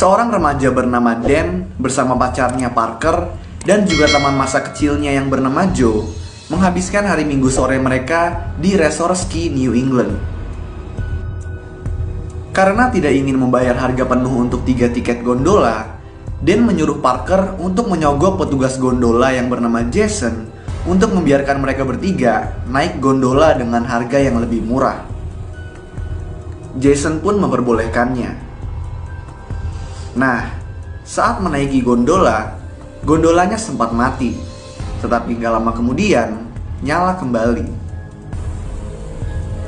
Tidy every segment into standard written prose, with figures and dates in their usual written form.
Seorang remaja bernama Dan bersama pacarnya Parker dan juga teman masa kecilnya yang bernama Joe menghabiskan hari Minggu sore mereka di resort ski New England. Karena tidak ingin membayar harga penuh untuk 3 tiket gondola, Dan menyuruh Parker untuk menyogok petugas gondola yang bernama Jason untuk membiarkan mereka bertiga naik gondola dengan harga yang lebih murah. Jason pun memperbolehkannya. Nah, saat menaiki gondola, gondolanya sempat mati, tetapi gak lama kemudian nyala kembali.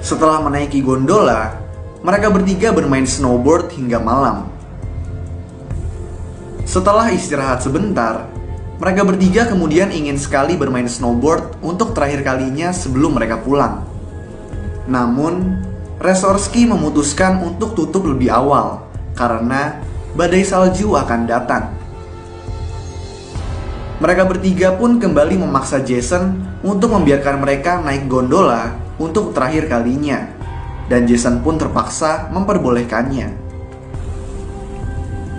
Setelah menaiki gondola, mereka bertiga bermain snowboard hingga malam. Setelah istirahat sebentar, mereka bertiga kemudian ingin sekali bermain snowboard untuk terakhir kalinya sebelum mereka pulang. Namun, resort ski memutuskan untuk tutup lebih awal karena badai salju akan datang. Mereka bertiga pun kembali memaksa Jason untuk membiarkan mereka naik gondola untuk terakhir kalinya, dan Jason pun terpaksa memperbolehkannya.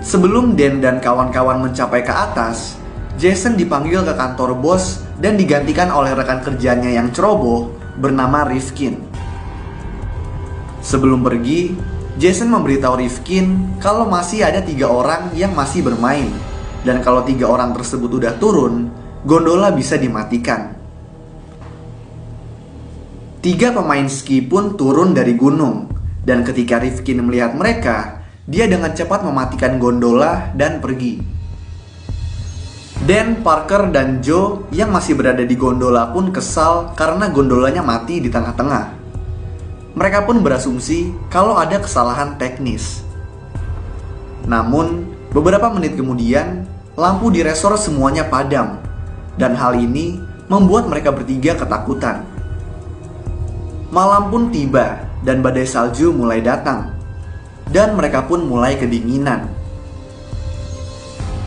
Sebelum Dan dan kawan-kawan mencapai ke atas, Jason dipanggil ke kantor bos dan digantikan oleh rekan kerjanya yang ceroboh bernama Rifkin. Sebelum pergi, Jason memberitahu Rifkin kalau masih ada 3 orang yang masih bermain, dan kalau 3 orang tersebut udah turun, gondola bisa dimatikan. 3 pemain ski pun turun dari gunung, dan ketika Rifkin melihat mereka, dia dengan cepat mematikan gondola dan pergi. Dan Parker dan Joe yang masih berada di gondola pun kesal karena gondolanya mati di tengah-tengah. Mereka pun berasumsi kalau ada kesalahan teknis. Namun, beberapa menit kemudian, lampu di resort semuanya padam, dan hal ini membuat mereka bertiga ketakutan. Malam pun tiba dan badai salju mulai datang, dan mereka pun mulai kedinginan.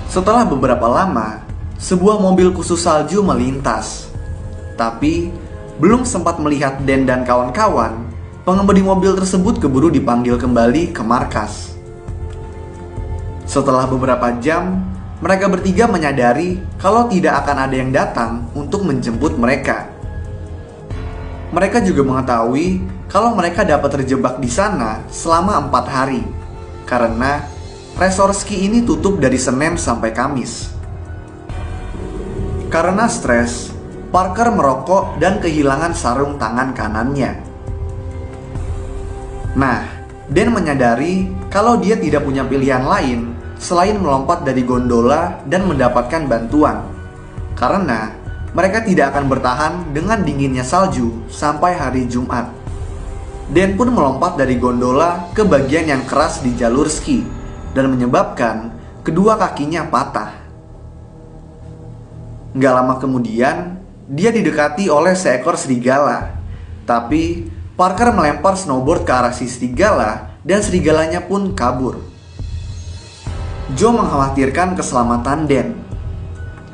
Setelah beberapa lama, sebuah mobil khusus salju melintas. Tapi, belum sempat melihat Dan dan kawan-kawan, pengemudi mobil tersebut keburu dipanggil kembali ke markas. Setelah beberapa jam, mereka bertiga menyadari kalau tidak akan ada yang datang untuk menjemput mereka. Mereka juga mengetahui kalau mereka dapat terjebak di sana selama 4 hari, karena resort ski ini tutup dari Senin sampai Kamis. Karena stres, Parker merokok dan kehilangan sarung tangan kanannya. Nah, Dan menyadari kalau dia tidak punya pilihan lain selain melompat dari gondola dan mendapatkan bantuan, karena mereka tidak akan bertahan dengan dinginnya salju sampai hari Jumat. Dan pun melompat dari gondola ke bagian yang keras di jalur ski dan menyebabkan kedua kakinya patah. Gak lama kemudian, dia didekati oleh seekor serigala. Tapi Parker melempar snowboard ke arah si serigala dan serigalanya pun kabur. Joe mengkhawatirkan keselamatan Dan.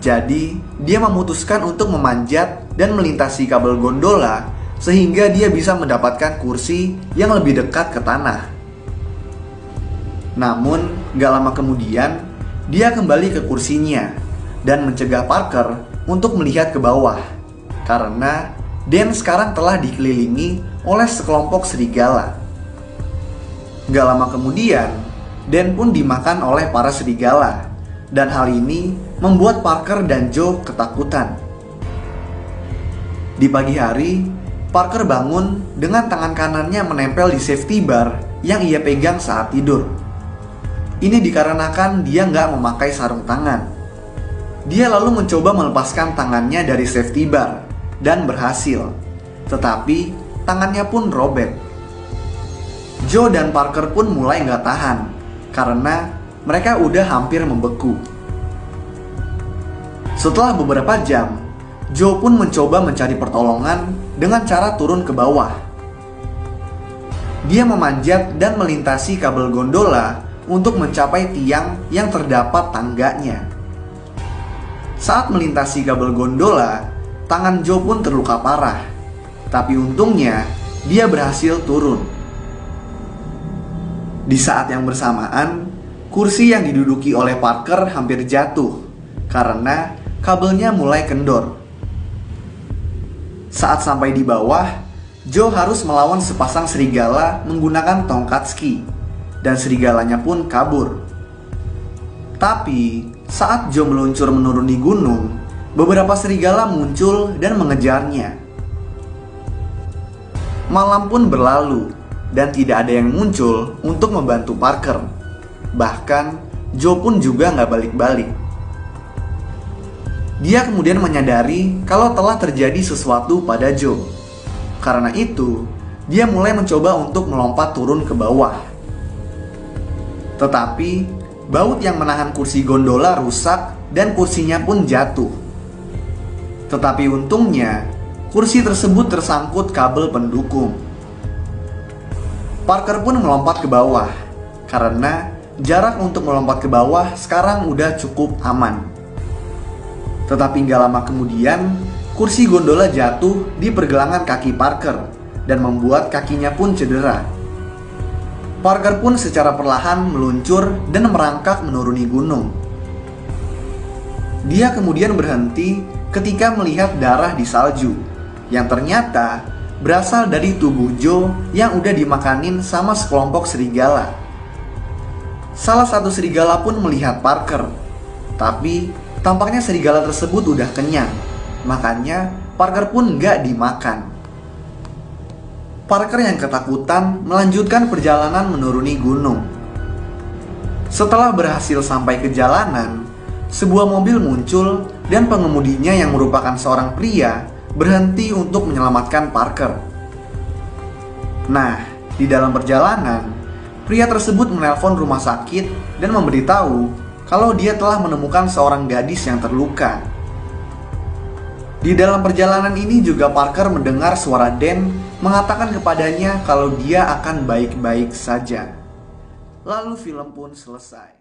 Jadi, dia memutuskan untuk memanjat dan melintasi kabel gondola sehingga dia bisa mendapatkan kursi yang lebih dekat ke tanah. Namun, gak lama kemudian, dia kembali ke kursinya dan mencegah Parker untuk melihat ke bawah, karena Dan sekarang telah dikelilingi oleh sekelompok serigala. Gak lama kemudian, Dan pun dimakan oleh para serigala, dan hal ini membuat Parker dan Joe ketakutan. Di pagi hari, Parker bangun dengan tangan kanannya menempel di safety bar yang ia pegang saat tidur. Ini dikarenakan dia nggak memakai sarung tangan. Dia lalu mencoba melepaskan tangannya dari safety bar dan berhasil, tetapi tangannya pun robek. Joe dan Parker pun mulai nggak tahan karena mereka udah hampir membeku. Setelah beberapa jam, Joe pun mencoba mencari pertolongan dengan cara turun ke bawah. Dia memanjat dan melintasi kabel gondola untuk mencapai tiang yang terdapat tangganya. Saat melintasi kabel gondola, tangan Joe pun terluka parah. Tapi untungnya, dia berhasil turun. Di saat yang bersamaan, kursi yang diduduki oleh Parker hampir jatuh karena kabelnya mulai kendor. Saat sampai di bawah, Joe harus melawan sepasang serigala menggunakan tongkat ski, dan serigalanya pun kabur. Tapi saat Joe meluncur menuruni gunung, beberapa serigala muncul dan mengejarnya. Malam pun berlalu dan tidak ada yang muncul untuk membantu Parker. Bahkan Joe pun juga nggak balik-balik. Dia kemudian menyadari kalau telah terjadi sesuatu pada Joe. Karena itu, dia mulai mencoba untuk melompat turun ke bawah. Tetapi baut yang menahan kursi gondola rusak dan kursinya pun jatuh. Tetapi untungnya, kursi tersebut tersangkut kabel pendukung. Parker pun melompat ke bawah, karena jarak untuk melompat ke bawah sekarang udah cukup aman. Tetapi gak lama kemudian, kursi gondola jatuh di pergelangan kaki Parker dan membuat kakinya pun cedera. Parker pun secara perlahan meluncur dan merangkak menuruni gunung. Dia kemudian berhenti ketika melihat darah di salju yang ternyata berasal dari tubuh Joe yang udah dimakanin sama sekelompok serigala. Salah satu serigala pun melihat Parker, tapi tampaknya serigala tersebut udah kenyang. Makanya Parker pun gak dimakan. Parker yang ketakutan melanjutkan perjalanan menuruni gunung. Setelah berhasil sampai ke jalanan, sebuah mobil muncul dan pengemudinya yang merupakan seorang pria berhenti untuk menyelamatkan Parker. Nah, di dalam perjalanan, pria tersebut menelpon rumah sakit dan memberitahu kalau dia telah menemukan seorang gadis yang terluka. Di dalam perjalanan ini juga Parker mendengar suara Dan mengatakan kepadanya kalau dia akan baik-baik saja. Lalu film pun selesai.